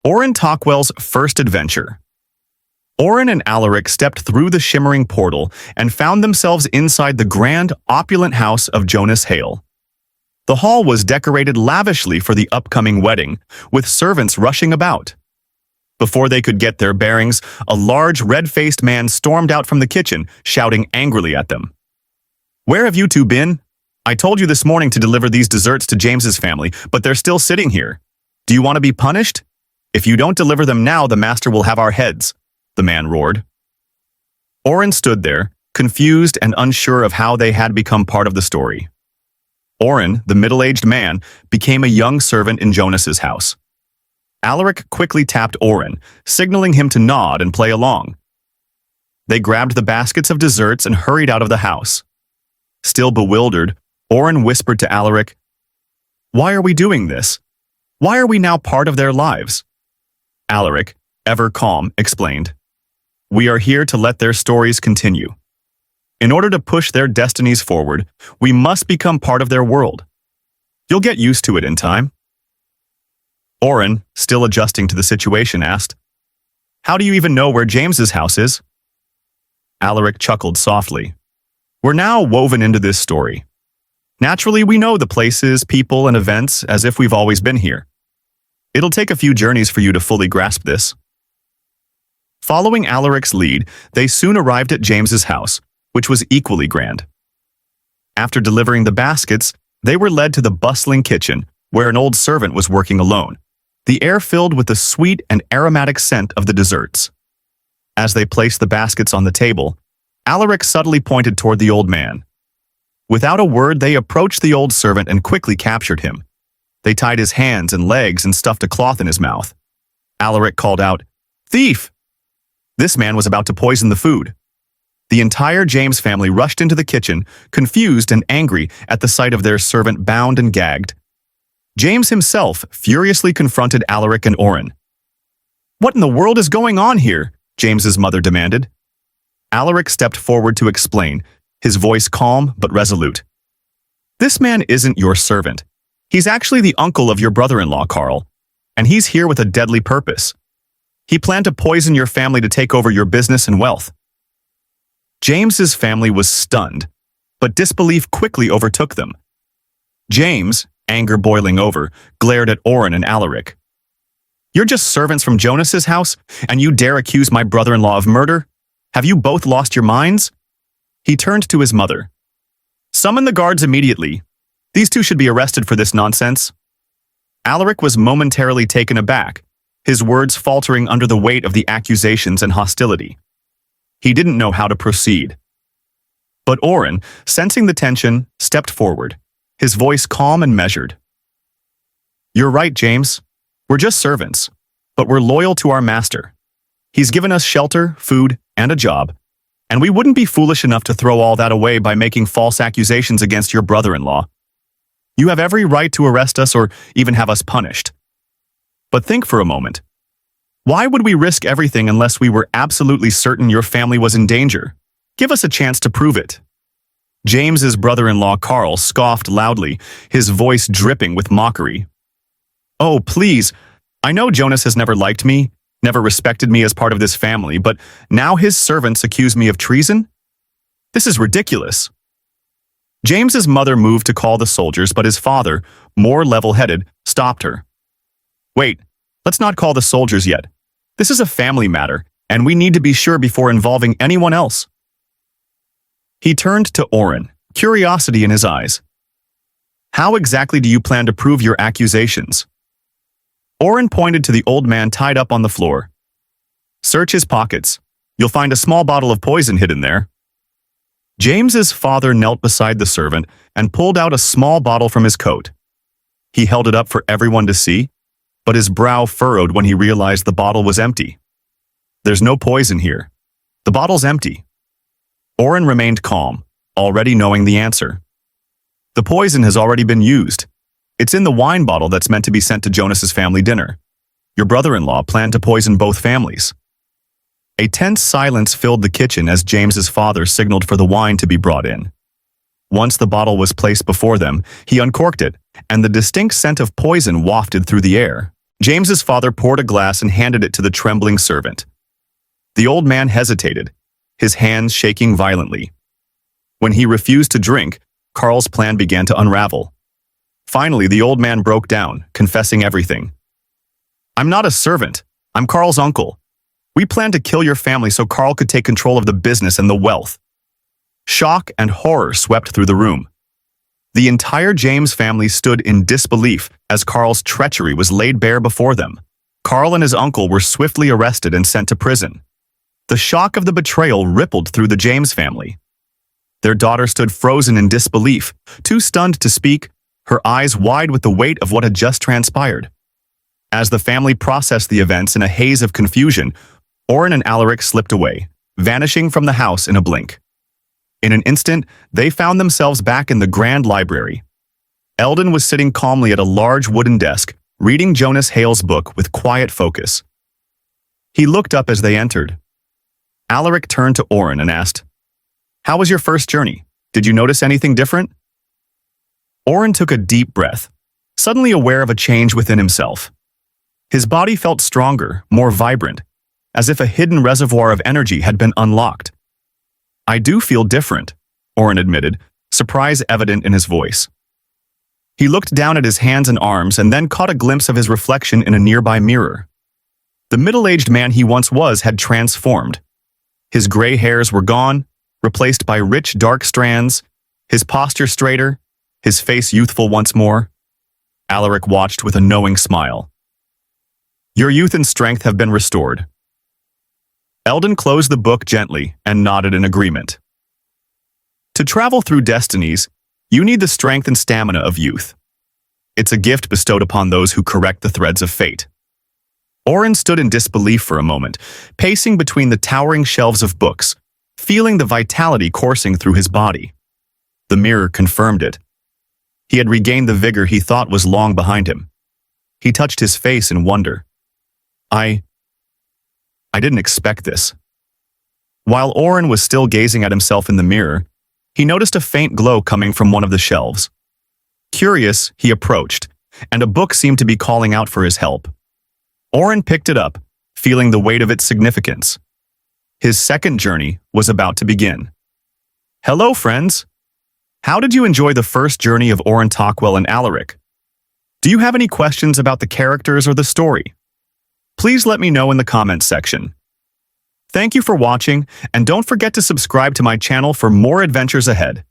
Oren Tockwell's first adventure. Oren and Alaric stepped through the shimmering portal and found themselves inside the grand, opulent house of Jonas Hale. The hall was decorated lavishly for the upcoming wedding, with servants rushing about. Before they could get their bearings, a large, red-faced man stormed out from the kitchen, shouting angrily at them. "Where have you two been? I told you this morning to deliver these desserts to James's family, but they're still sitting here. Do you want to be punished? If you don't deliver them now, the master will have our heads," the man roared. Oren stood there, confused and unsure of how they had become part of the story. Oren, the middle-aged man, became a young servant in Jonas's house. Alaric quickly tapped Oren, signaling him to nod and play along. They grabbed the baskets of desserts and hurried out of the house. Still bewildered, Oren whispered to Alaric, "Why are we doing this? Why are we now part of their lives?" Alaric, ever calm, explained, "We are here to let their stories continue. In order to push their destinies forward, we must become part of their world. You'll get used to it in time." Oren, still adjusting to the situation, asked, "How do you even know where James's house is?" Alaric chuckled softly. "We're now woven into this story. Naturally, we know the places, people, and events as if we've always been here. It'll take a few journeys for you to fully grasp this." Following Alaric's lead, they soon arrived at James's house, which was equally grand. After delivering the baskets, they were led to the bustling kitchen, where an old servant was working alone, the air filled with the sweet and aromatic scent of the desserts. As they placed the baskets on the table, Alaric subtly pointed toward the old man. Without a word, they approached the old servant and quickly captured him. They tied his hands and legs and stuffed a cloth in his mouth. Alaric called out, "Thief!" This man was about to poison the food. The entire James family rushed into the kitchen, confused and angry at the sight of their servant bound and gagged. James himself furiously confronted Alaric and Oren. "What in the world is going on here?" James's mother demanded. Alaric stepped forward to explain, his voice calm but resolute. "This man isn't your servant. He's actually the uncle of your brother-in-law, Carl, and he's here with a deadly purpose. He planned to poison your family to take over your business and wealth." James's family was stunned, but disbelief quickly overtook them. James, anger boiling over, glared at Oren and Alaric. "You're just servants from Jonas's house, and you dare accuse my brother-in-law of murder? Have you both lost your minds?" He turned to his mother. "Summon the guards immediately. These two should be arrested for this nonsense." Alaric was momentarily taken aback, his words faltering under the weight of the accusations and hostility. He didn't know how to proceed. But Oren, sensing the tension, stepped forward, his voice calm and measured. "You're right, James. We're just servants, but we're loyal to our master. He's given us shelter, food, and a job, and we wouldn't be foolish enough to throw all that away by making false accusations against your brother-in-law. You have every right to arrest us or even have us punished. But think for a moment. Why would we risk everything unless we were absolutely certain your family was in danger? Give us a chance to prove it." James's brother-in-law Carl scoffed loudly, his voice dripping with mockery. "Oh, please, I know Jonas has never liked me, never respected me as part of this family, but now his servants accuse me of treason? This is ridiculous." James's mother moved to call the soldiers, but his father, more level-headed, stopped her. "Wait, let's not call the soldiers yet. This is a family matter, and we need to be sure before involving anyone else." He turned to Oren, curiosity in his eyes. "How exactly do you plan to prove your accusations?" Oren pointed to the old man tied up on the floor. "Search his pockets. You'll find a small bottle of poison hidden there." James's father knelt beside the servant and pulled out a small bottle from his coat. He held it up for everyone to see, but his brow furrowed when he realized the bottle was empty. "There's no poison here. The bottle's empty." Oren remained calm, already knowing the answer. "The poison has already been used. It's in the wine bottle that's meant to be sent to Jonas's family dinner. Your brother-in-law planned to poison both families." A tense silence filled the kitchen as James's father signaled for the wine to be brought in. Once the bottle was placed before them, he uncorked it, and the distinct scent of poison wafted through the air. James's father poured a glass and handed it to the trembling servant. The old man hesitated, his hands shaking violently. When he refused to drink, Carl's plan began to unravel. Finally, the old man broke down, confessing everything. "I'm not a servant. I'm Carl's uncle. We planned to kill your family so Carl could take control of the business and the wealth." Shock and horror swept through the room. The entire James family stood in disbelief as Carl's treachery was laid bare before them. Carl and his uncle were swiftly arrested and sent to prison. The shock of the betrayal rippled through the James family. Their daughter stood frozen in disbelief, too stunned to speak, her eyes wide with the weight of what had just transpired. As the family processed the events in a haze of confusion, Oren and Alaric slipped away, vanishing from the house in a blink. In an instant, they found themselves back in the grand library. Eldon was sitting calmly at a large wooden desk, reading Jonas Hale's book with quiet focus. He looked up as they entered. Alaric turned to Oren and asked, "How was your first journey? Did you notice anything different?" Oren took a deep breath, suddenly aware of a change within himself. His body felt stronger, more vibrant, as if a hidden reservoir of energy had been unlocked. "I do feel different," Oren admitted, surprise evident in his voice. He looked down at his hands and arms and then caught a glimpse of his reflection in a nearby mirror. The middle-aged man he once was had transformed. His gray hairs were gone, replaced by rich dark strands, his posture straighter, his face youthful once more. Alaric watched with a knowing smile. "Your youth and strength have been restored." Eldon closed the book gently and nodded in agreement. To travel through destinies, you need the strength and stamina of youth. It's a gift bestowed upon those who correct the threads of fate. Oren stood in disbelief for a moment, pacing between the towering shelves of books, feeling the vitality coursing through his body. The mirror confirmed it. He had regained the vigor he thought was long behind him. He touched his face in wonder. I didn't expect this." While Oren was still gazing at himself in the mirror, he noticed a faint glow coming from one of the shelves. Curious, he approached, and a book seemed to be calling out for his help. Oren picked it up, feeling the weight of its significance. His second journey was about to begin. Hello, friends! How did you enjoy the first journey of Oren, Tockwell, and Alaric? Do you have any questions about the characters or the story? Please let me know in the comments section. Thank you for watching, and don't forget to subscribe to my channel for more adventures ahead.